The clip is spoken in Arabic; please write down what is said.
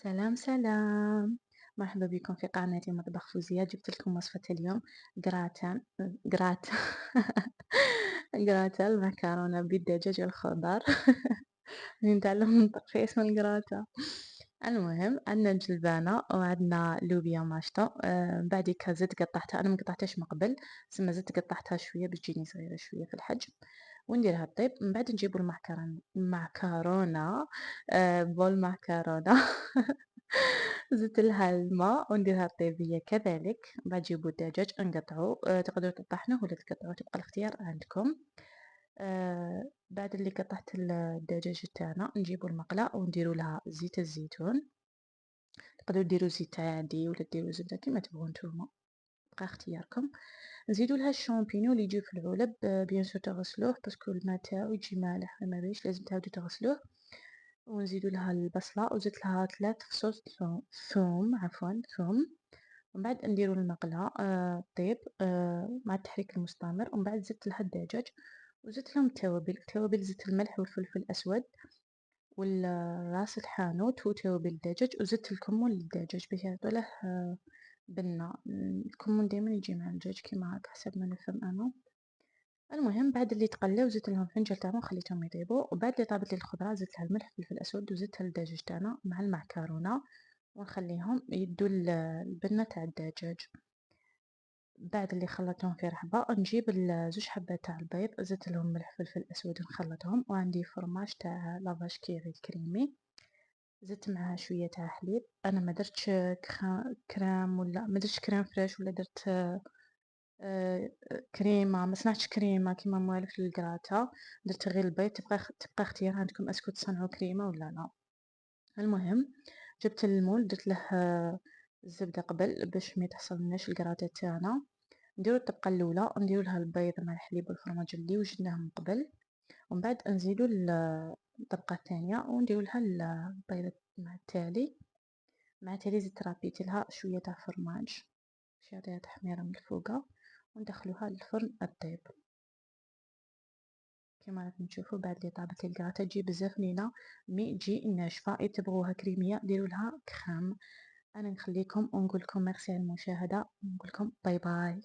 سلام سلام، مرحبا بكم في قناة مطبخ فوزية. جبت لكم وصفة اليوم جراتان جرات جراتان المكرونة بالدجاج والخضار. نتعلم ننطق في اسم الجراتا. المهم عندنا جلبانة وعندنا لوبيا ماشطة، بعديكا زدت قطعتها، أنا مقطعتهاش من قبل، سما زدت قطعتها شوية باش تجيني صغيرة شوية في الحجم، ونديرها طيب. من بعد نجيبو المعكرونة، بول معكرونة. زدت لها الماء ونديرها طيب هي كذلك. بعد نجيبو الدجاج نقطعو، تقدروا تطحنوه ولا تقطعوه، تبقى الاختيار عندكم. بعد اللي قطعت الدجاج تاعنا نجيبو المقلة ونديرو لها زيت الزيتون، تقدروا ديروا زيت عادي ولا ديروا زبدة كيما تبغوا نتوما، بقى اختياركم. نزيدو لها الشامبينيون اللي يجيو في العلب، بيان سور تغسلوه باسكو الماء تاعو يجي مالح ما بيش، لازم تعاودو تغسلوه. ونزيدو لها البصلة وزدت لها 3 فصوص ثوم، عفوا ثوم. ومن بعد نديرو المقلة طيب مع التحريك المستمر. ومن بعد زدت لها الدجاج وزدت لهم التوابل زدت الملح والفلفل الأسود راس الحانوت وتوابل الدجاج، وزدت الكمون للدجاج باش يعطوله بنة. الكمون دايما يجي مع الدجاج كيما هاك حسب ما نفهم أنا. المهم بعد اللي تقلاو زدت لهم فنجل تاعهم خليتهم يطيبوا، وبعد اللي طابت لي الخضرة زدت لها الملح والفلفل الأسود وزدتها للدجاج تاعنا مع المعكرونة، ونخليهم يدوا البنة تاع الدجاج. بعد اللي خلطتهم في رحبة نجيب زوج حبات تاع البيض، زدت لهم ملح فلفل اسود ونخلطهم. وعندي فرماج تاع لافاش كيري الكريمي، زدت معاه شويه تاع حليب. انا ما درتش كريم ولا ما درتش كريم فريش ولا درت كريمه، ما صنعتش كريمه كيما موالف للكراتا، درت غير البيض. تبقى اختيار عندكم اسكو تصنعوا كريمه ولا لا. المهم جبت المول درت له الزبده قبل باش ما تحصلناش الكراتا تاعنا. نديرو الطبقة الأولى نديرو لها البيض مع الحليب والفرماج اللي وجدناه من قبل، ومن بعد نزيدو الطبقة الثانية ونديرو لها البيض مع التالي. مع التالي زدت رابيت لها شوية تاع فرماج باش يعطيها تحميرة من الفوقة، وندخلوها للفرن الطيب. كما راكم تشوفوا بعد اللي طابت لي الكراتا تجي بزاف لينا، مي تجي ناشفة. تبغوها كريمية ديروا لها كريم. انا نخليكم ونقول لكم ميرسي على المشاهدة ونقول لكم باي باي.